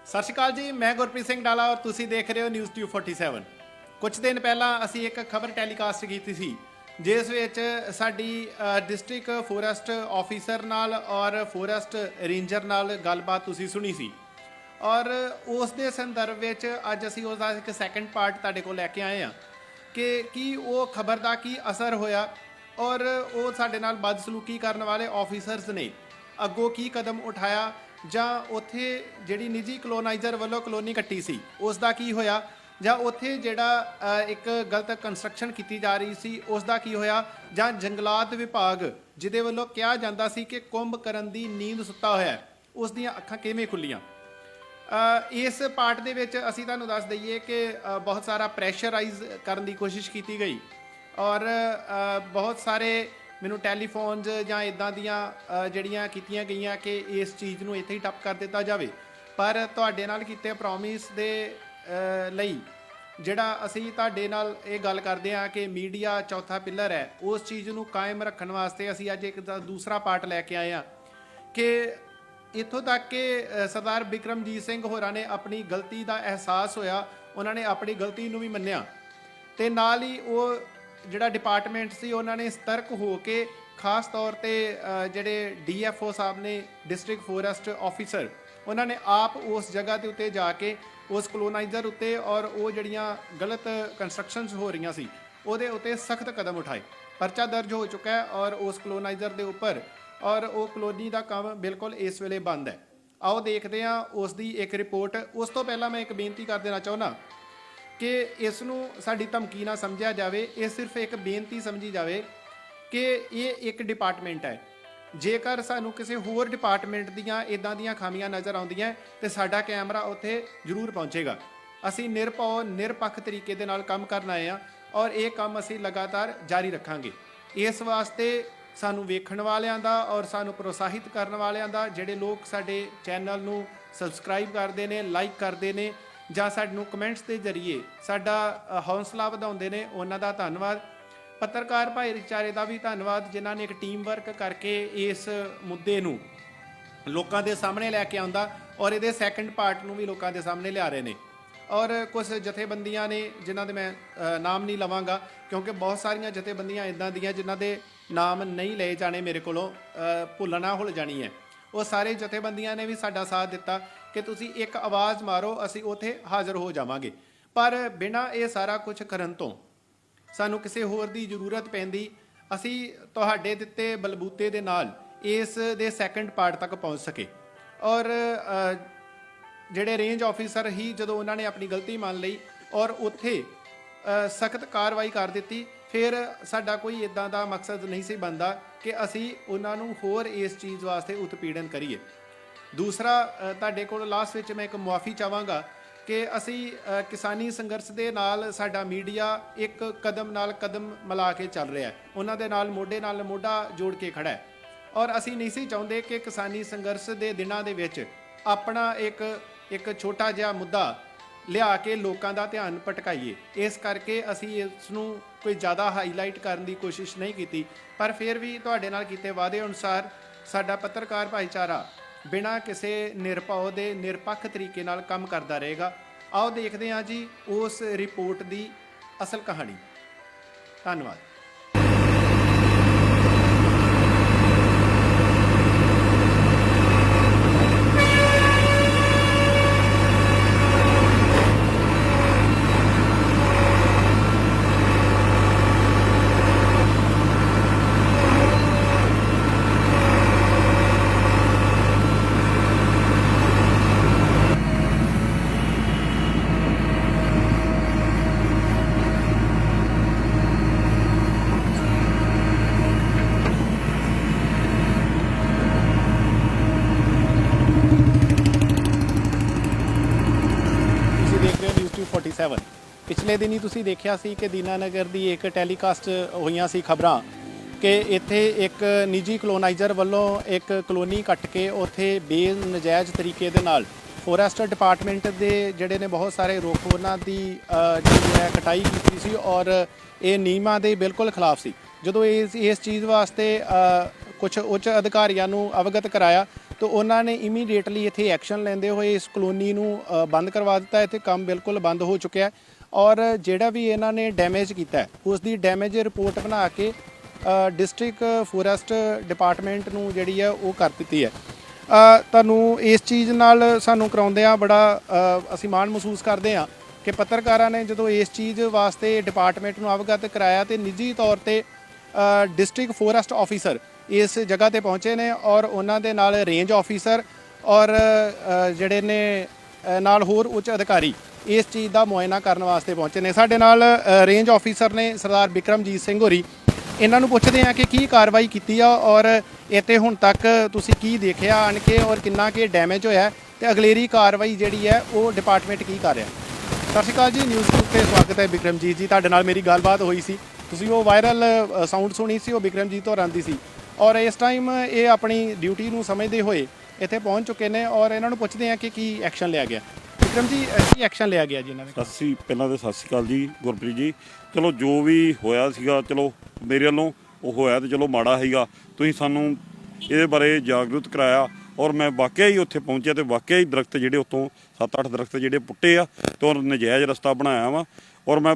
सत श्री अकाल जी, मैं गुरप्रीत सिंह डाला और तुसी देख रहे हो न्यूज़ ट्यूब 47। कुछ दिन पहला असी एक खबर टैलीकास्ट की थी जिस विच साडी डिस्ट्रिक्ट फॉरेस्ट ऑफिसर नाल और फॉरेस्ट रेंजर नाल गलबात तुसी सुनी सी और उस दे संदर्भ विच अज असी उसदा एक सैकेंड पार्ट तुहाडे कोल लैके आए हैं कि की वो खबर का की असर होया और वो साडे नाल बदसलूकी करने वाले ऑफिसर्स ने अगों की कदम उठाया ਜਾਂ ਉੱਥੇ ਜਿਹੜੀ ਨਿੱਜੀ ਕਲੋਨਾਈਜ਼ਰ ਵੱਲੋਂ ਕਲੋਨੀ ਕੱਟੀ ਸੀ ਉਸ ਦਾ ਕੀ ਹੋਇਆ ਜਾਂ ਉੱਥੇ ਜਿਹੜਾ ਇੱਕ ਗਲਤ ਕੰਸਟਰਕਸ਼ਨ ਕੀਤੀ ਜਾ ਰਹੀ ਸੀ ਉਸ ਦਾ ਕੀ ਹੋਇਆ ਜਾਂ ਜੰਗਲਾਤ ਵਿਭਾਗ ਜਿਹਦੇ ਵੱਲੋਂ ਕਿਹਾ ਜਾਂਦਾ ਸੀ ਕਿ ਕੁੰਭ ਕਰਨ ਦੀ ਨੀਂਦ ਸੁੱਤਾ ਹੋਇਆ ਹੈ ਉਸ ਦੀਆਂ ਅੱਖਾਂ ਕਿਵੇਂ ਖੁੱਲੀਆਂ। ਇਸ ਪਾਰਟ ਦੇ ਵਿੱਚ ਅਸੀਂ ਤੁਹਾਨੂੰ ਦੱਸ ਦਈਏ ਕਿ ਬਹੁਤ ਸਾਰਾ ਪ੍ਰੈਸ਼ਰਾਈਜ਼ ਕਰਨ ਦੀ ਕੋਸ਼ਿਸ਼ ਕੀਤੀ ਗਈ ਔਰ ਬਹੁਤ ਸਾਰੇ ਮੈਨੂੰ ਟੈਲੀਫੋਨਸ ਜਾਂ ਇੱਦਾਂ ਦੀਆਂ ਜਿਹੜੀਆਂ ਕੀਤੀਆਂ ਗਈਆਂ ਕਿ ਇਸ ਚੀਜ਼ ਨੂੰ ਇੱਥੇ ਹੀ ਟੱਪ ਕਰ ਦਿੱਤਾ ਜਾਵੇ, ਪਰ ਤੁਹਾਡੇ ਨਾਲ ਕੀਤੇ ਪ੍ਰੋਮਿਸ ਦੇ ਲਈ ਜਿਹੜਾ ਅਸੀਂ ਤੁਹਾਡੇ ਨਾਲ ਇਹ ਗੱਲ ਕਰਦੇ ਹਾਂ ਕਿ ਮੀਡੀਆ ਚੌਥਾ ਪਿੱਲਰ ਹੈ, ਉਸ ਚੀਜ਼ ਨੂੰ ਕਾਇਮ ਰੱਖਣ ਵਾਸਤੇ ਅਸੀਂ ਅੱਜ ਇੱਕ ਦੂਸਰਾ ਪਾਰਟ ਲੈ ਕੇ ਆਏ ਹਾਂ ਕਿ ਇੱਥੋਂ ਤੱਕ ਕਿ ਸਰਦਾਰ ਬਿਕਰਮਜੀਤ ਸਿੰਘ ਹੋਰਾਂ ਨੇ ਆਪਣੀ ਗਲਤੀ ਦਾ ਅਹਿਸਾਸ ਹੋਇਆ, ਉਹਨਾਂ ਨੇ ਆਪਣੀ ਗਲਤੀ ਨੂੰ ਵੀ ਮੰਨਿਆ ਅਤੇ ਨਾਲ ਹੀ ਉਹ ਜਿਹੜਾ ਡਿਪਾਰਟਮੈਂਟ ਸੀ ਉਹਨਾਂ ਨੇ ਸਤਰਕ ਹੋ ਕੇ ਖਾਸ ਤੌਰ 'ਤੇ ਜਿਹੜੇ DFO ਸਾਹਿਬ ਨੇ ਡਿਸਟ੍ਰਿਕਟ ਫੋਰੈਸਟ ਆਫਿਸਰ ਉਹਨਾਂ ਨੇ ਆਪ ਉਸ ਜਗ੍ਹਾ ਦੇ ਉੱਤੇ ਜਾ ਕੇ ਉਸ ਕਲੋਨਾਈਜ਼ਰ ਉੱਤੇ ਔਰ ਉਹ ਜਿਹੜੀਆਂ ਗਲਤ ਕੰਸਟਰਕਸ਼ਨਸ ਹੋ ਰਹੀਆਂ ਸੀ ਉਹਦੇ ਉੱਤੇ ਸਖਤ ਕਦਮ ਉਠਾਏ। ਪਰਚਾ ਦਰਜ ਹੋ ਚੁੱਕਾ ਹੈ ਔਰ ਉਸ ਕਲੋਨਾਈਜ਼ਰ ਦੇ ਉੱਪਰ ਔਰ ਉਹ ਕਲੋਨੀ ਦਾ ਕੰਮ ਬਿਲਕੁਲ ਇਸ ਵੇਲੇ ਬੰਦ ਹੈ। ਆਓ ਦੇਖਦੇ ਹਾਂ ਉਸ ਦੀ ਇੱਕ ਰਿਪੋਰਟ। ਉਸ ਤੋਂ ਪਹਿਲਾਂ ਮੈਂ ਇੱਕ ਬੇਨਤੀ ਕਰ ਦੇਣਾ ਚਾਹੁੰਦਾ ਕਿ ਇਸ ਨੂੰ ਸਾਡੀ ਧਮਕੀ ਨਾ ਸਮਝਿਆ ਜਾਵੇ, ਇਹ ਸਿਰਫ ਇੱਕ ਬੇਨਤੀ ਸਮਝੀ ਜਾਵੇ ਕਿ ਇਹ ਇੱਕ ਡਿਪਾਰਟਮੈਂਟ ਹੈ। ਜੇਕਰ ਸਾਨੂੰ ਕਿਸੇ ਹੋਰ ਡਿਪਾਰਟਮੈਂਟ ਦੀਆਂ ਇੱਦਾਂ ਦੀਆਂ ਖਾਮੀਆਂ ਨਜ਼ਰ ਆਉਂਦੀਆਂ ਤੇ ਸਾਡਾ ਕੈਮਰਾ ਉੱਥੇ ਜ਼ਰੂਰ ਪਹੁੰਚੇਗਾ। ਅਸੀਂ ਨਿਰਭਉ ਨਿਰਪੱਖ ਤਰੀਕੇ ਦੇ ਨਾਲ ਕੰਮ ਕਰਨ ਆਏ ਹਾਂ ਔਰ ਇਹ ਕੰਮ ਅਸੀਂ ਲਗਾਤਾਰ ਜਾਰੀ ਰੱਖਾਂਗੇ। ਇਸ ਵਾਸਤੇ ਸਾਨੂੰ ਵੇਖਣ ਵਾਲਿਆਂ ਦਾ ਔਰ ਸਾਨੂੰ ਪ੍ਰੋਤਸਾਹਿਤ ਕਰਨ ਵਾਲਿਆਂ ਦਾ, ਜਿਹੜੇ ਲੋਕ ਸਾਡੇ ਚੈਨਲ ਨੂੰ ਸਬਸਕ੍ਰਾਈਬ ਕਰਦੇ ਨੇ, ਲਾਈਕ ਕਰਦੇ ਨੇ ਜਾਂ ਸਾਨੂੰ ਕਮੈਂਟਸ ਦੇ ਜ਼ਰੀਏ ਸਾਡਾ ਹੌਸਲਾ ਵਧਾਉਂਦੇ ਨੇ, ਉਹਨਾਂ ਦਾ ਧੰਨਵਾਦ। ਪੱਤਰਕਾਰ ਭਾਈਚਾਰੇ ਦਾ ਵੀ ਧੰਨਵਾਦ ਜਿਨ੍ਹਾਂ ਨੇ ਇੱਕ ਟੀਮ ਵਰਕ ਕਰਕੇ ਇਸ ਮੁੱਦੇ ਨੂੰ ਲੋਕਾਂ ਦੇ ਸਾਹਮਣੇ ਲੈ ਕੇ ਆਉਂਦਾ ਔਰ ਇਹਦੇ ਸੈਕੰਡ ਪਾਰਟ ਨੂੰ ਵੀ ਲੋਕਾਂ ਦੇ ਸਾਹਮਣੇ ਲਿਆ ਰਹੇ ਨੇ। ਔਰ ਕੁਝ ਜਥੇਬੰਦੀਆਂ ਨੇ ਜਿਨ੍ਹਾਂ ਦੇ ਮੈਂ ਨਾਮ ਨਹੀਂ ਲਵਾਂਗਾ ਕਿਉਂਕਿ ਬਹੁਤ ਸਾਰੀਆਂ ਜਥੇਬੰਦੀਆਂ ਇੱਦਾਂ ਦੀਆਂ ਜਿਨ੍ਹਾਂ ਦੇ ਨਾਮ ਨਹੀਂ ਲਏ ਜਾਣੇ ਮੇਰੇ ਕੋਲੋਂ, ਭੁੱਲਣਾ ਭੁੱਲ ਜਾਣੀ ਹੈ। ਉਹ ਸਾਰੇ ਜਥੇਬੰਦੀਆਂ ਨੇ ਵੀ ਸਾਡਾ ਸਾਥ ਦਿੱਤਾ ਕਿ ਤੁਸੀਂ ਇੱਕ ਆਵਾਜ਼ ਮਾਰੋ, ਅਸੀਂ ਉੱਥੇ ਹਾਜ਼ਰ ਹੋ ਜਾਵਾਂਗੇ। ਪਰ ਬਿਨਾਂ ਇਹ ਸਾਰਾ ਕੁਝ ਕਰਨ ਤੋਂ ਸਾਨੂੰ ਕਿਸੇ ਹੋਰ ਦੀ ਜ਼ਰੂਰਤ ਪੈਂਦੀ, ਅਸੀਂ ਤੁਹਾਡੇ ਦਿੱਤੇ ਬਲਬੂਤੇ ਦੇ ਨਾਲ ਇਸ ਦੇ ਸੈਕੰਡ ਪਾਰਟ ਤੱਕ ਪਹੁੰਚ ਸਕੇ। ਔਰ ਜਿਹੜੇ ਰੇਂਜ ਆਫਿਸਰ ਹੀ ਜਦੋਂ ਉਹਨਾਂ ਨੇ ਆਪਣੀ ਗਲਤੀ ਮੰਨ ਲਈ ਔਰ ਉੱਥੇ ਸਖਤ ਕਾਰਵਾਈ ਕਰ ਦਿੱਤੀ, ਫਿਰ ਸਾਡਾ ਕੋਈ ਇੱਦਾਂ ਦਾ ਮਕਸਦ ਨਹੀਂ ਸੀ ਬਣਦਾ ਕਿ ਅਸੀਂ ਉਹਨਾਂ ਨੂੰ ਹੋਰ ਇਸ ਚੀਜ਼ ਵਾਸਤੇ ਉਤਪੀੜਨ ਕਰੀਏ। ਦੂਸਰਾ ਤੁਹਾਡੇ ਕੋਲ ਲਾਸਟ ਵਿੱਚ ਮੈਂ ਇੱਕ ਮੁਆਫੀ ਚਾਹਾਂਗਾ ਕਿ ਅਸੀਂ ਕਿਸਾਨੀ ਸੰਘਰਸ਼ ਦੇ ਨਾਲ ਸਾਡਾ ਮੀਡੀਆ ਇੱਕ ਕਦਮ ਨਾਲ ਕਦਮ ਮਿਲਾ ਕੇ ਚੱਲ ਰਿਹਾ ਹੈ, ਉਹਨਾਂ ਦੇ ਨਾਲ ਮੋਢਾ ਜੋੜ ਕੇ ਖੜਾ ਹੈ ਔਰ ਅਸੀਂ ਨਹੀਂ ਸੀ ਚਾਹੁੰਦੇ ਕਿ ਕਿਸਾਨੀ ਸੰਘਰਸ਼ ਦੇ ਦਿਨਾਂ ਦੇ ਵਿੱਚ ਆਪਣਾ ਇੱਕ ਛੋਟਾ ਜਿਹਾ ਮੁੱਦਾ ਲਿਆ ਕੇ ਲੋਕਾਂ ਦਾ ਧਿਆਨ ਭਟਕਾਈਏ। ਇਸ ਕਰਕੇ ਅਸੀਂ ਇਸ ਨੂੰ ਕੋਈ ਜ਼ਿਆਦਾ ਹਾਈਲਾਈਟ ਕਰਨ ਦੀ ਕੋਸ਼ਿਸ਼ ਨਹੀਂ ਕੀਤੀ, ਪਰ ਫਿਰ ਵੀ ਤੁਹਾਡੇ ਨਾਲ ਕੀਤੇ ਵਾਅਦੇ ਅਨੁਸਾਰ ਸਾਡਾ ਪੱਤਰਕਾਰ ਭਾਈਚਾਰਾ ਬਿਨਾਂ ਕਿਸੇ ਨਿਰਭਉ ਦੇ ਨਿਰਪੱਖ ਤਰੀਕੇ ਨਾਲ ਕੰਮ ਕਰਦਾ ਰਹੇਗਾ। ਆਓ ਦੇਖਦੇ ਹਾਂ ਜੀ ਉਸ ਰਿਪੋਰਟ ਦੀ ਅਸਲ ਕਹਾਣੀ। ਧੰਨਵਾਦ। ਪਿਛਲੇ ਦਿਨੀ ਤੁਸੀਂ ਦੇਖਿਆ ਸੀ ਕਿ ਦੀਨਾਨਗਰ ਦੀ ਇੱਕ ਟੈਲੀਕਾਸਟ ਹੋਈਆਂ ਸੀ ਖਬਰਾਂ ਕਿ ਇੱਥੇ ਇੱਕ ਨਿੱਜੀ ਕਲੋਨਾਈਜ਼ਰ ਵੱਲੋਂ ਇੱਕ ਕਲੋਨੀ ਕੱਟ ਕੇ ਉੱਥੇ ਬੇਨਜਾਇਜ਼ ਤਰੀਕੇ ਦੇ ਨਾਲ ਫੋਰੈਸਟ ਡਿਪਾਰਟਮੈਂਟ ਦੇ ਜਿਹੜੇ ਨੇ ਬਹੁਤ ਸਾਰੇ ਰੁੱਖ ਉਹਨਾਂ ਦੀ ਜਿਹੜੀ ਹੈ ਕਟਾਈ ਕੀਤੀ ਸੀ ਔਰ ਇਹ ਨਿਯਮਾਂ ਦੇ ਬਿਲਕੁਲ ਖਿਲਾਫ ਸੀ। ਜਦੋਂ ਇਸ ਚੀਜ਼ ਵਾਸਤੇ ਕੁਝ ਉੱਚ ਅਧਿਕਾਰੀਆਂ ਨੂੰ ਅਵਗਤ ਕਰਾਇਆ तो उन्होंने इमीਡੀਏਟਲੀ ਇੱਥੇ ਐਕਸ਼ਨ ਲੈਂਦੇ ਹੋਏ ਇਸ ਕਲੋਨੀ ਨੂੰ ਬੰਦ ਕਰਵਾ ਦਿੱਤਾ। ਇੱਥੇ ਕੰਮ ਬਿਲਕੁਲ ਬੰਦ ਹੋ ਚੁੱਕਿਆ ਔਰ ਜਿਹੜਾ ਵੀ ਇਹਨਾਂ ਨੇ ਡੈਮੇਜ ਕੀਤਾ ਉਸ ਦੀ ਡੈਮੇਜ ਰਿਪੋਰਟ ਬਣਾ ਕੇ ਡਿਸਟ੍ਰਿਕਟ ਫੋਰੈਸਟ ਡਿਪਾਰਟਮੈਂਟ ਨੂੰ ਜਿਹੜੀ ਹੈ ਉਹ ਕਰ ਦਿੱਤੀ ਹੈ। ਤੁਹਾਨੂੰ ਇਸ ਚੀਜ਼ ਨਾਲ ਸਾਨੂੰ ਕਰਾਉਂਦਿਆਂ ਬੜਾ ਅਸੀਂ ਮਾਣ ਮਹਿਸੂਸ ਕਰਦੇ ਹਾਂ ਕਿ ਪੱਤਰਕਾਰਾਂ ਨੇ ਜਦੋਂ ਇਸ ਚੀਜ਼ ਵਾਸਤੇ ਡਿਪਾਰਟਮੈਂਟ ਨੂੰ ਅਵਗਤ ਕਰਾਇਆ ਤੇ ਨਿੱਜੀ ਤੌਰ ਤੇ ਡਿਸਟ੍ਰਿਕਟ ਫੋਰੈਸਟ ਆਫੀਸਰ ਇਸ ਜਗ੍ਹਾ ਤੇ ਪਹੁੰਚੇ ਨੇ ਔਰ ਉਹਨਾਂ ਦੇ ਨਾਲ ਰੇਂਜ ਆਫੀਸਰ ਔਰ ਜਿਹੜੇ ਨੇ ਨਾਲ ਹੋਰ ਉੱਚ ਅਧਿਕਾਰੀ ਇਸ ਚੀਜ਼ ਦਾ ਮੁਆਇਨਾ ਕਰਨ ਵਾਸਤੇ ਪਹੁੰਚੇ ਨੇ। ਸਾਡੇ ਨਾਲ ਰੇਂਜ ਆਫੀਸਰ ਨੇ ਸਰਦਾਰ ਬਿਕਰਮਜੀਤ ਸਿੰਘ ਹੋਰੀ। ਇਹਨਾਂ ਨੂੰ ਪੁੱਛਦੇ ਆ ਕਿ ਕੀ ਕਾਰਵਾਈ ਕੀਤੀ ਆ ਔਰ ਇੱਥੇ ਹੁਣ ਤੱਕ ਤੁਸੀਂ ਕੀ ਦੇਖਿਆ ਆਣ ਕੇ ਔਰ ਕਿੰਨਾ ਕਿ ਡੈਮੇਜ ਹੋਇਆ ਤੇ ਅਗਲੇਰੀ ਕਾਰਵਾਈ ਜਿਹੜੀ ਹੈ ਉਹ ਡਿਪਾਰਟਮੈਂਟ ਕੀ ਕਰ ਰਿਹਾ। ਸਤਿ ਸ਼੍ਰੀ ਅਕਾਲ ਜੀ, ਨਿਊਜ਼ ਗਰੁੱਪ ਤੇ ਸਵਾਗਤ ਹੈ। ਬਿਕਰਮਜੀਤ ਜੀ, ਤੁਹਾਡੇ ਨਾਲ ਮੇਰੀ ਗੱਲਬਾਤ ਹੋਈ ਸੀ, ਤੁਸੀਂ ਉਹ ਵਾਇਰਲ ਸਾਊਂਡ ਸੁਣੀ ਸੀ, ਉਹ ਬਿਕਰਮਜੀਤ ਹੋਰਾਂ ਦੀ ਸੀ ਔਰ ਇਸ ਟਾਈਮ ਇਹ ਆਪਣੀ ਡਿਊਟੀ ਨੂੰ ਸਮਝਦੇ ਹੋਏ ਇੱਥੇ ਪਹੁੰਚ ਚੁੱਕੇ ਨੇ ਔਰ ਇਹਨਾਂ ਨੂੰ ਪੁੱਛਦੇ ਆ ਕਿ ਕੀ ਐਕਸ਼ਨ ਲਿਆ ਗਿਆ। ਬਿਕਰਮ ਜੀ, ਕੀ ਐਕਸ਼ਨ ਲਿਆ ਗਿਆ ਜੀ ਇਹਨਾਂ ਦੇ? ਪਹਿਲਾਂ ਤਾਂ ਸਤਿ ਸ਼੍ਰੀ ਅਕਾਲ ਜੀ ਗੁਰਪ੍ਰੀਤ ਜੀ। ਚਲੋ ਜੋ ਵੀ ਹੋਇਆ ਸੀਗਾ, ਚਲੋ ਮੇਰੇ ਵੱਲੋਂ ਉਹ ਹੋਇਆ ਤੇ ਚਲੋ ਮਾੜਾ ਸੀਗਾ। ਤੁਸੀਂ ਸਾਨੂੰ ਇਹਦੇ ਬਾਰੇ ਜਾਗਰੂਕ ਕਰਾਇਆ ਔਰ ਮੈਂ ਵਾਕਿਆ ਹੀ ਉੱਥੇ ਪਹੁੰਚਿਆ ਤੇ ਵਾਕਿਆ ਹੀ ਦਰਖਤ ਜਿਹੜੇ ਉੱਤੋਂ 7-8 ਦਰਖਤ ਜਿਹੜੇ ਪੁੱਟੇ ਆ ਤੇ ਔਰ ਨਜਾਇਜ਼ ਰਸਤਾ ਬਣਾਇਆ ਵਾ। ਔਰ ਮੈਂ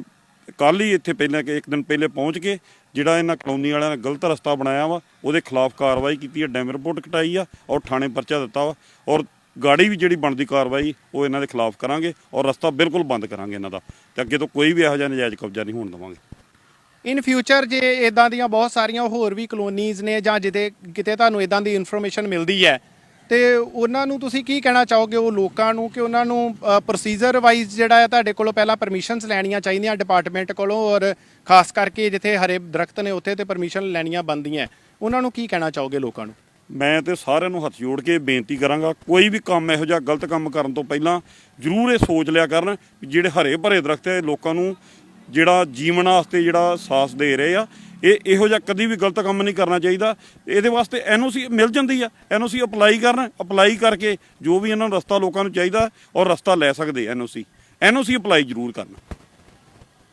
ਕੱਲ੍ਹ ਹੀ ਇੱਥੇ ਪਹਿਲਾਂ ਕਿ ਇੱਕ ਦਿਨ ਪਹਿਲੇ ਪਹੁੰਚ ਕੇ ਜਿਹੜਾ ਇਹਨਾਂ ਕਲੋਨੀ ਵਾਲਿਆਂ ਨੇ ਗਲਤ ਰਸਤਾ ਬਣਾਇਆ ਵਾ ਉਹਦੇ ਖਿਲਾਫ ਕਾਰਵਾਈ ਕੀਤੀ ਹੈ, ਡੈਮ ਰਿਪੋਰਟ ਕਟਾਈ ਆ ਔਰ ਥਾਣੇ ਪਰਚਾ ਦਿੱਤਾ ਵਾ ਔਰ ਗਾੜੀ ਵੀ ਜਿਹੜੀ ਬਣਦੀ ਕਾਰਵਾਈ ਉਹ ਇਹਨਾਂ ਦੇ ਖਿਲਾਫ ਕਰਾਂਗੇ ਔਰ ਰਸਤਾ ਬਿਲਕੁਲ ਬੰਦ ਕਰਾਂਗੇ ਇਹਨਾਂ ਦਾ ਤੇ ਅੱਗੇ ਤੋਂ ਕੋਈ ਵੀ ਇਹੋ ਜਿਹਾ ਨਜਾਇਜ਼ ਕਬਜ਼ਾ ਨਹੀਂ ਹੋਣ ਦੇਵਾਂਗੇ। ਇਨ ਫਿਊਚਰ ਜੇ ਇਦਾਂ ਦੀਆਂ ਬਹੁਤ ਸਾਰੀਆਂ ਹੋਰ ਵੀ ਕਲੋਨੀਜ਼ ਨੇ ਜਾਂ ਜਿੱਥੇ ਕਿਤੇ ਤੁਹਾਨੂੰ ਇਦਾਂ ਦੀ ਇਨਫੋਰਮੇਸ਼ਨ ਮਿਲਦੀ ਹੈ ਤੇ ਉਹਨਾਂ ਨੂੰ ਤੁਸੀਂ ਕੀ ਕਹਿਣਾ ਚਾਹੋਗੇ ਉਹ ਲੋਕਾਂ ਨੂੰ ਕਿ ਉਹਨਾਂ ਨੂੰ ਪ੍ਰੋਸੀਜਰ ਵਾਈਜ਼ ਜਿਹੜਾ ਹੈ ਤੁਹਾਡੇ ਕੋਲੋਂ ਪਹਿਲਾਂ ਪਰਮਿਸ਼ਨਸ ਲੈਣੀਆਂ ਚਾਹੀਦੀਆਂ ਡਿਪਾਰਟਮੈਂਟ ਕੋਲੋਂ ਔਰ ਖਾਸ ਕਰਕੇ ਜਿੱਥੇ ਹਰੇ ਦਰਖਤ ਨੇ ਉੱਥੇ ਤੇ ਪਰਮਿਸ਼ਨ ਲੈਣੀਆਂ ਬਣਦੀਆਂ, ਉਹਨਾਂ ਨੂੰ ਕੀ ਕਹਿਣਾ ਚਾਹੋਗੇ ਲੋਕਾਂ ਨੂੰ? ਮੈਂ ਤੇ ਸਾਰਿਆਂ ਨੂੰ ਹੱਥ ਜੋੜ ਕੇ ਬੇਨਤੀ ਕਰਾਂਗਾ, ਕੋਈ ਵੀ ਕੰਮ ਇਹੋ ਜਿਹਾ ਗਲਤ ਕੰਮ ਕਰਨ ਤੋਂ ਪਹਿਲਾਂ ਜ਼ਰੂਰ ਇਹ ਸੋਚ ਲਿਆ ਕਰਨ ਵੀ ਜਿਹੜੇ ਹਰੇ ਭਰੇ ਦਰਖਤ ਹੈ ਲੋਕਾਂ ਨੂੰ ਜਿਹੜਾ ਜੀਵਨ ਵਾਸਤੇ ਜਿਹੜਾ ਸਾਥ ਦੇ ਰਹੇ ਆ, ਇਹ ਇਹੋ ਜਿਹਾ ਕਦੀ ਵੀ ਗਲਤ ਕੰਮ ਨਹੀਂ ਕਰਨਾ ਚਾਹੀਦਾ। ਇਹਦੇ ਵਾਸਤੇ NOC ਮਿਲ ਜਾਂਦੀ ਆ, NOC ਅਪਲਾਈ ਕਰਨ, ਅਪਲਾਈ ਕਰਕੇ ਜੋ ਵੀ ਇਹਨਾਂ ਨੂੰ ਰਸਤਾ ਲੋਕਾਂ ਨੂੰ ਚਾਹੀਦਾ ਔਰ ਰਸਤਾ ਲੈ ਸਕਦੇ NOC ਅਪਲਾਈ ਜ਼ਰੂਰ ਕਰਨ।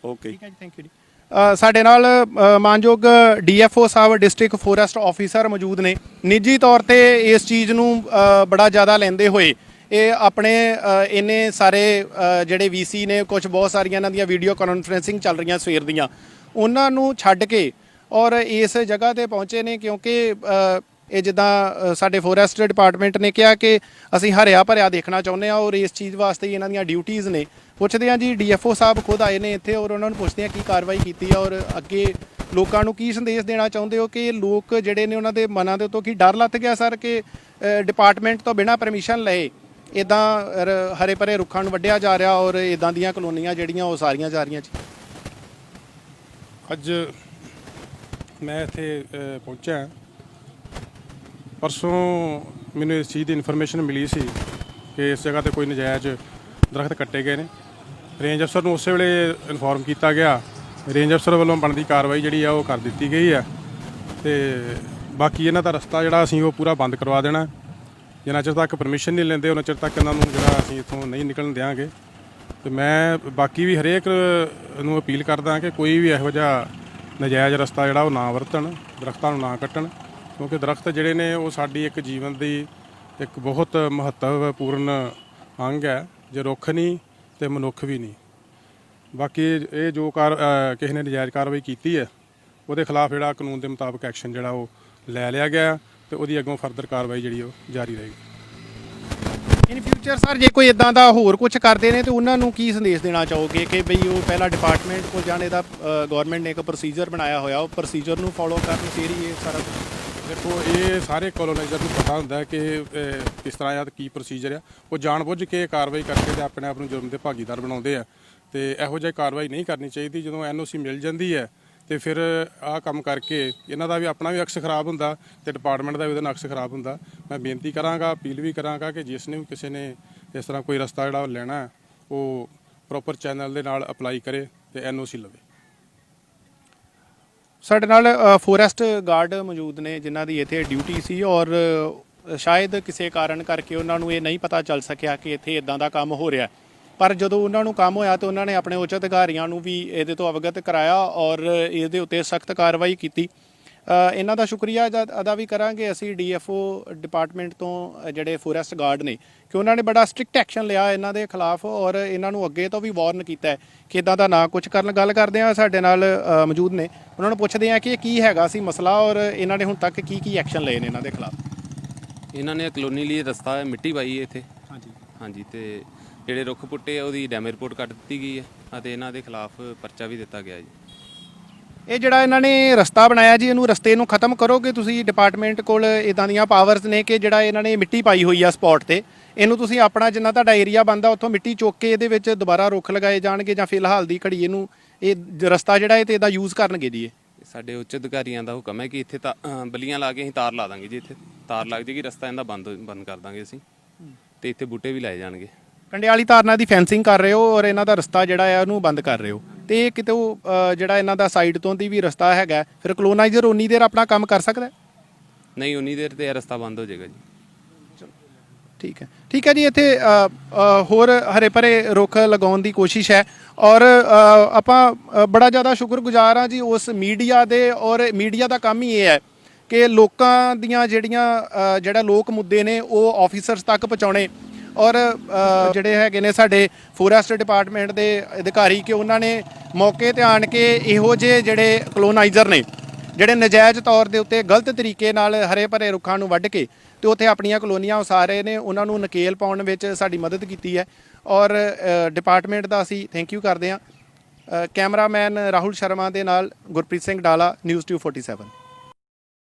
ਓਕੇ, ਠੀਕ ਹੈ ਜੀ, ਥੈਂਕ ਯੂ ਜੀ। ਸਾਡੇ ਨਾਲ ਮਾਨਯੋਗ DFO ਸਾਹਿਬ ਡਿਸਟ੍ਰਿਕਟ ਫੋਰੈਸਟ ਆਫੀਸਰ ਮੌਜੂਦ ਨੇ। ਨਿੱਜੀ ਤੌਰ ਤੇ ਇਸ ਚੀਜ਼ ਨੂੰ ਬੜਾ ਜ਼ਿਆਦਾ ਲੈਂਦੇ ਹੋਏ ਇਹ ਆਪਣੇ ਇੰਨੇ ਸਾਰੇ ਜਿਹੜੇ VC ਨੇ, ਕੁਝ ਬਹੁਤ ਸਾਰੀਆਂ ਇਹਨਾਂ ਦੀਆਂ ਵੀਡੀਓ ਕਾਨਫਰੰਸਿੰਗ ਚੱਲ ਰਹੀਆਂ ਸਵੇਰ ਦੀਆਂ, ਉਹਨਾਂ ਨੂੰ ਛੱਡ ਕੇ ਔਰ ਇਸ ਜਗ੍ਹਾ ਤੇ ਪਹੁੰਚੇ ਨੇ ਕਿਉਂਕਿ ਇਹ ਜਿੱਦਾਂ ਸਾਡੇ ਫੋਰੈਸਟ ਡਿਪਾਰਟਮੈਂਟ ਨੇ ਕਿਹਾ ਕਿ ਅਸੀਂ ਹਰਿਆ ਭਰਿਆ ਦੇਖਣਾ ਚਾਹੁੰਦੇ ਹਾਂ ਔਰ ਇਸ ਚੀਜ਼ ਵਾਸਤੇ ਹੀ ਇਹਨਾਂ ਦੀਆਂ ਡਿਊਟੀਆਂ ਨੇ। ਪੁੱਛਦੇ ਹਾਂ ਜੀ, DFO ਸਾਹਿਬ ਖੁਦ ਆਏ ਨੇ ਇੱਥੇ ਔਰ ਉਹਨਾਂ ਨੂੰ ਪੁੱਛਦੇ ਹਾਂ ਕੀ ਕਾਰਵਾਈ ਕੀਤੀ ਆ ਔਰ ਅੱਗੇ ਲੋਕਾਂ ਨੂੰ ਕੀ ਸੰਦੇਸ਼ ਦੇਣਾ ਚਾਹੁੰਦੇ ਹੋ ਕਿ ਲੋਕ ਜਿਹੜੇ ਨੇ ਉਹਨਾਂ ਦੇ ਮਨਾਂ ਦੇ ਉੱਤੋਂ ਕੀ ਡਰ ਲੱਥ ਗਿਆ ਸਰ ਕਿ ਡਿਪਾਰਟਮੈਂਟ ਤੋਂ ਬਿਨਾਂ ਪਰਮਿਸ਼ਨ ਲਏ ਇੱਦਾਂ ਹਰੇ ਭਰੇ ਰੁੱਖਾਂ ਨੂੰ ਵੱਢਿਆ ਜਾ ਰਿਹਾ ਔਰ ਇੱਦਾਂ ਦੀਆਂ ਕਲੋਨੀਆਂ ਜਿਹੜੀਆਂ ਉਹ ਸਾਰੀਆਂ ਜਾ ਰਹੀਆਂ ਜੀ? ਅੱਜ ਮੈਂ ਇੱਥੇ ਪਹੁੰਚਿਆ, ਪਰਸੋਂ ਮੈਨੂੰ ਇਸ ਚੀਜ਼ ਦੀ ਇਨਫੋਰਮੇਸ਼ਨ ਮਿਲੀ ਸੀ ਕਿ ਇਸ ਜਗ੍ਹਾ ਤੇ ਕੋਈ ਨਜਾਇਜ਼ ਦਰਖਤ ਕੱਟੇ ਗਏ ਨੇ। ਰੇਂਜ ਅਫਸਰ ਨੂੰ ਉਸੇ ਵੇਲੇ ਇਨਫੋਰਮ ਕੀਤਾ ਗਿਆ, ਰੇਂਜ ਅਫਸਰ ਵੱਲੋਂ ਬਣਦੀ ਕਾਰਵਾਈ ਜਿਹੜੀ ਆ ਉਹ ਕਰ ਦਿੱਤੀ ਗਈ ਆ ਤੇ ਬਾਕੀ ਇਹਨਾਂ ਦਾ ਰਸਤਾ ਜਿਹੜਾ ਅਸੀਂ ਉਹ ਪੂਰਾ ਬੰਦ ਕਰਵਾ ਦੇਣਾ। ਜਿੰਨਾ ਚਿਰ ਤੱਕ ਪਰਮਿਸ਼ਨ ਨਹੀਂ ਲੈਂਦੇ ਉਹਨਾਂ ਚਿਰ ਤੱਕ ਇਹਨਾਂ ਨੂੰ ਜਿਹੜਾ ਅਸੀਂ ਇੱਥੋਂ ਨਹੀਂ ਨਿਕਲਣ ਦਿਆਂਗੇ। ਤੇ ਮੈਂ ਬਾਕੀ ਵੀ ਹਰੇਕ ਨੂੰ ਅਪੀਲ ਕਰਦਾ ਕਿ ਕੋਈ ਵੀ ਇਹੋ ਜਿਹਾ ਨਜਾਇਜ਼ ਰਸਤਾ ਜਿਹੜਾ ਉਹ ਨਾ ਵਰਤਣ, ਦਰਖਤਾਂ ਨੂੰ ਨਾ ਕੱਟਣ, ਕਿਉਂਕਿ ਦਰਖਤ ਜਿਹੜੇ ਨੇ ਉਹ ਸਾਡੀ ਇੱਕ ਜੀਵਨ ਦੀ ਇੱਕ ਬਹੁਤ ਮਹੱਤਵਪੂਰਨ ਅੰਗ ਹੈ। ਜੇ ਰੁੱਖ ਨਹੀਂ ਤੇ ਮਨੁੱਖ ਵੀ ਨਹੀਂ। ਬਾਕੀ ਇਹ ਜੋ ਕਿਸੇ ਨੇ ਨਜਾਇਜ਼ ਕਾਰਵਾਈ ਕੀਤੀ ਹੈ ਉਹਦੇ ਖਿਲਾਫ ਜਿਹੜਾ ਕਾਨੂੰਨ ਦੇ ਮੁਤਾਬਕ ਐਕਸ਼ਨ ਜਿਹੜਾ ਉਹ ਲੈ ਲਿਆ ਗਿਆ ਤੇ ਉਹਦੀ ਅੱਗੋਂ ਫਰਦਰ ਕਾਰਵਾਈ ਜਿਹੜੀ ਉਹ ਜਾਰੀ ਰਹੇਗੀ। ਇਨ ਫਿਊਚਰ ਸਰ ਜੇ ਕੋਈ ਇਦਾਂ ਦਾ ਹੋਰ ਕੁਝ ਕਰਦੇ ਨੇ ਤੇ ਉਹਨਾਂ ਨੂੰ ਕੀ ਸੰਦੇਸ਼ ਦੇਣਾ ਚਾਹੋਗੇ ਕਿ ਬਈ ਉਹ ਪਹਿਲਾਂ ਡਿਪਾਰਟਮੈਂਟ ਕੋਲ ਜਾਣੇ ਦਾ ਗਵਰਨਮੈਂਟ ਨੇ ਇੱਕ ਪ੍ਰੋਸੀਜਰ ਬਣਾਇਆ ਹੋਇਆ, ਉਹ ਪ੍ਰੋਸੀਜਰ ਨੂੰ ਫੋਲੋ ਕਰਨ ਫਿਰ ਹੀ ਇਹ ਸਾਰਾ ਕੁਝ? ਦੇਖੋ, ਇਹ ਸਾਰੇ ਕੋਲੋਨਾਈਜ਼ਰ ਨੂੰ ਪਤਾ ਹੁੰਦਾ ਕਿ ਕਿਸ ਤਰ੍ਹਾਂ ਆ ਕੀ ਪ੍ਰੋਸੀਜਰ ਆ। ਉਹ ਜਾਣਬੁੱਝ ਕੇ ਕਾਰਵਾਈ ਕਰਕੇ ਤੇ ਆਪਣੇ ਆਪ ਨੂੰ ਜੁਰਮ ਦੇ ਭਾਗੀਦਾਰ ਬਣਾਉਂਦੇ ਆ ਤੇ ਇਹੋ ਜਿਹੀ ਕਾਰਵਾਈ ਨਹੀਂ ਕਰਨੀ ਚਾਹੀਦੀ। ਜਦੋਂ NOC ਮਿਲ ਜਾਂਦੀ ਹੈ ਤੇ ਫਿਰ ਆਹ ਕੰਮ ਕਰਕੇ ਇਹਨਾਂ ਦਾ ਵੀ ਆਪਣਾ ਵੀ ਅਕਸ ਖਰਾਬ ਹੁੰਦਾ ਤੇ ਡਿਪਾਰਟਮੈਂਟ ਦਾ ਵੀ ਉਹਦੇ ਨਾਲ ਅਕਸ ਖਰਾਬ ਹੁੰਦਾ। ਮੈਂ ਬੇਨਤੀ ਕਰਾਂਗਾ, ਅਪੀਲ ਵੀ ਕਰਾਂਗਾ ਕਿ ਜਿਸ ਨੇ ਵੀ ਕਿਸੇ ਨੇ ਇਸ ਤਰ੍ਹਾਂ ਕੋਈ ਰਸਤਾ ਜਿਹੜਾ ਲੈਣਾ ਉਹ ਪ੍ਰੋਪਰ ਚੈਨਲ ਦੇ ਨਾਲ ਅਪਲਾਈ ਕਰੇ ਤੇ NOC ਲਵੇ। ਸਾਡੇ ਨਾਲ ਫੋਰੈਸਟ ਗਾਰਡ ਮੌਜੂਦ ਨੇ ਜਿਨ੍ਹਾਂ ਦੀ ਇੱਥੇ ਡਿਊਟੀ ਸੀ ਔਰ ਸ਼ਾਇਦ ਕਿਸੇ ਕਾਰਨ ਕਰਕੇ ਉਹਨਾਂ ਨੂੰ ਇਹ ਨਹੀਂ ਪਤਾ ਚੱਲ ਸਕਿਆ ਕਿ ਇੱਥੇ ਇਦਾਂ ਦਾ ਕੰਮ ਹੋ ਰਿਹਾ, ਪਰ ਜਦੋਂ ਉਹਨਾਂ ਨੂੰ ਕੰਮ ਹੋਇਆ ਤਾਂ ਉਹਨਾਂ ਨੇ ਆਪਣੇ ਉੱਚ ਅਧਿਕਾਰੀਆਂ ਨੂੰ ਵੀ ਇਹਦੇ ਤੋਂ ਅਵਗਤ ਕਰਾਇਆ ਔਰ ਇਹਦੇ ਉੱਤੇ ਸਖਤ ਕਾਰਵਾਈ ਕੀਤੀ। ਇਹਨਾਂ ਦਾ ਸ਼ੁਕਰੀਆ ਅਦਾ ਵੀ ਕਰਾਂਗੇ ਅਸੀਂ ਡੀਐਫਓ ਡਿਪਾਰਟਮੈਂਟ ਤੋਂ ਜਿਹੜੇ ਫੋਰੈਸਟ ਗਾਰਡ ਨੇ ਕਿ ਉਹਨਾਂ ਨੇ ਬੜਾ ਸਟ੍ਰਿਕਟ ਐਕਸ਼ਨ ਲਿਆ ਇਹਨਾਂ ਦੇ ਖਿਲਾਫ ਔਰ ਇਹਨਾਂ ਨੂੰ ਅੱਗੇ ਤੋਂ ਵੀ ਵਾਰਨ ਕੀਤਾ ਹੈ ਕਿ ਇਦਾਂ ਦਾ ਨਾ ਕੁਝ ਕਰਨ। ਗੱਲ ਕਰਦੇ ਆ ਸਾਡੇ ਨਾਲ ਮੌਜੂਦ ਨੇ, ਉਹਨਾਂ ਨੂੰ ਪੁੱਛਦੇ ਆ ਕਿ ਇਹ ਕੀ ਹੈਗਾ ਸੀ ਮਸਲਾ ਔਰ ਇਹਨਾਂ ਨੇ ਹੁਣ ਤੱਕ ਕੀ ਐਕਸ਼ਨ ਲਏ ਨੇ ਇਹਨਾਂ ਦੇ ਖਿਲਾਫ। ਇਹਨਾਂ ਨੇ ਕਲੋਨੀ ਲਈ ਰਸਤਾ ਮਿੱਟੀ ਪਾਈ ਹੈ ਇੱਥੇ। ਹਾਂਜੀ ਹਾਂਜੀ, ਤੇ ਜਿਹੜੇ ਰੁੱਖ ਪੁੱਟੇ ਆ ਉਹਦੀ ਡੈਮੇਜ ਰਿਪੋਰਟ ਕੱਟ ਦਿੱਤੀ ਗਈ ਹੈ ਅਤੇ ਇਹਨਾਂ ਦੇ ਖਿਲਾਫ ਪਰਚਾ ਵੀ ਦਿੱਤਾ ਗਿਆ ਜੀ। ਇਹ ਜਿਹੜਾ ਇਹਨਾਂ ਨੇ ਰਸਤਾ ਬਣਾਇਆ ਜੀ, ਇਹਨੂੰ ਰਸਤੇ ਨੂੰ ਖਤਮ ਕਰੋਗੇ ਤੁਸੀਂ? ਡਿਪਾਰਟਮੈਂਟ ਕੋਲ ਇਦਾਂ ਦੀਆਂ ਪਾਵਰਸ ਨੇ ਕਿ ਜਿਹੜਾ ਇਹਨਾਂ ਨੇ ਮਿੱਟੀ ਪਾਈ ਹੋਈ ਆ ਸਪੌਟ ਤੇ, ਇਹਨੂੰ ਤੁਸੀਂ ਆਪਣਾ ਜਿੰਨਾ ਤੁਹਾਡਾ ਏਰੀਆ ਬਣਦਾ ਉੱਥੋਂ ਮਿੱਟੀ ਚੁੱਕ ਕੇ ਇਹਦੇ ਵਿੱਚ ਦੁਬਾਰਾ ਰੁੱਖ ਲਗਾਏ ਜਾਣਗੇ ਜਾਂ ਫਿਲਹਾਲ ਦੀ ਘੜੀ ਇਹਨੂੰ ਇਹ ਰਸਤਾ ਜਿਹੜਾ ਇਹ ਤੇ ਇਹਦਾ ਯੂਜ਼ ਕਰਨਗੇ ਜੀ? ਇਹ ਸਾਡੇ ਉੱਚ ਅਧਿਕਾਰੀਆਂ ਦਾ ਹੁਕਮ ਹੈ ਕਿ ਇੱਥੇ ਤਾਂ ਬਲੀਆਂ ਲਾ ਕੇ ਅਸੀਂ ਤਾਰ ਲਾ ਦਾਂਗੇ ਜੀ। ਇੱਥੇ ਤਾਰ ਲੱਗ ਜੇਗੀ, ਰਸਤਾ ਇਹਦਾ ਬੰਦ ਕਰ ਦਾਂਗੇ ਅਸੀਂ, ਤੇ ਇੱਥੇ ਬੂਟੇ ਵੀ ਲਾਏ ਜਾਣਗੇ। ਕੰਡਿਆਲੀ ਤਾਰਨਾ ਦੀ ਫੈਂਸਿੰਗ ਕਰ ਰਹੇ ਹੋ ਔਰ ਇਹਨਾਂ ਦਾ ਰਸਤਾ ਜਿਹੜਾ ਹੈ ਉਹਨੂੰ ਬੰਦ ਕਰ ਰਹੇ ਹੋ, ਤੇ ਇਹ ਕਿਤੇ ਜਿਹੜਾ ਇਹਨਾਂ ਦਾ ਸਾਈਡ ਤੋਂ ਦੀ ਵੀ ਰਸਤਾ ਹੈਗਾ, ਫਿਰ ਕਲੋਨਾਈਜ਼ਰ ਉਨੀ ਦੇਰ ਆਪਣਾ ਕੰਮ ਕਰ ਸਕਦਾ? ਨਹੀਂ, ਉਨੀ ਦੇਰ ਤੇ ਇਹ ਰਸਤਾ ਬੰਦ ਹੋ ਜਾਏਗਾ ਜੀ। ਠੀਕ ਹੈ ਜੀ। ਇੱਥੇ ਹੋਰ ਹਰੇ ਭਰੇ ਰੁੱਖ ਲਗਾਉਣ ਦੀ ਕੋਸ਼ਿਸ਼ ਹੈ ਔਰ ਆਪਾਂ ਬੜਾ ਜ਼ਿਆਦਾ ਸ਼ੁਕਰਗੁਜ਼ਾਰ ਹਾਂ ਜੀ ਉਸ ਮੀਡੀਆ ਦੇ, ਔਰ ਮੀਡੀਆ ਦਾ ਕੰਮ ਹੀ ਇਹ ਹੈ ਕਿ ਲੋਕਾਂ ਦੀਆਂ ਜਿਹੜਾ ਲੋਕ ਮੁੱਦੇ ਨੇ ਉਹ ਆਫੀਸਰਸ ਤੱਕ ਪਹੁੰਚਾਉਣੇ, ਔਰ ਜਿਹੜੇ ਹੈਗੇ ਨੇ ਸਾਡੇ ਫੋਰੈਸਟ ਡਿਪਾਰਟਮੈਂਟ ਦੇ ਅਧਿਕਾਰੀ ਕਿ ਉਹਨਾਂ ਨੇ ਮੌਕੇ ਤੇ ਆਣ ਕੇ ਇਹੋ ਜਿਹੇ ਜਿਹੜੇ ਕਲੋਨਾਈਜ਼ਰ ਨੇ ਜਿਹੜੇ ਨਜਾਇਜ਼ ਤੌਰ ਦੇ ਉੱਤੇ ਗਲਤ ਤਰੀਕੇ ਨਾਲ ਹਰੇ ਭਰੇ ਰੁੱਖਾਂ ਨੂੰ ਵੱਢ ਕੇ ਤੇ ਉੱਥੇ ਆਪਣੀਆਂ ਕਲੋਨੀਆਂ ਉਸਾਰੇ ਨੇ, ਉਹਨਾਂ ਨੂੰ ਨਕੇਲ ਪਾਉਣ ਵਿੱਚ ਸਾਡੀ ਮਦਦ ਕੀਤੀ ਹੈ ਔਰ ਡਿਪਾਰਟਮੈਂਟ ਦਾ ਅਸੀਂ ਥੈਂਕ ਯੂ ਕਰਦੇ ਹਾਂ। ਕੈਮਰਾਮੈਨ ਰਾਹੁਲ ਸ਼ਰਮਾ ਦੇ ਨਾਲ ਗੁਰਪ੍ਰੀਤ ਸਿੰਘ ਡਾਲਾ, ਨਿਊਜ਼ 247।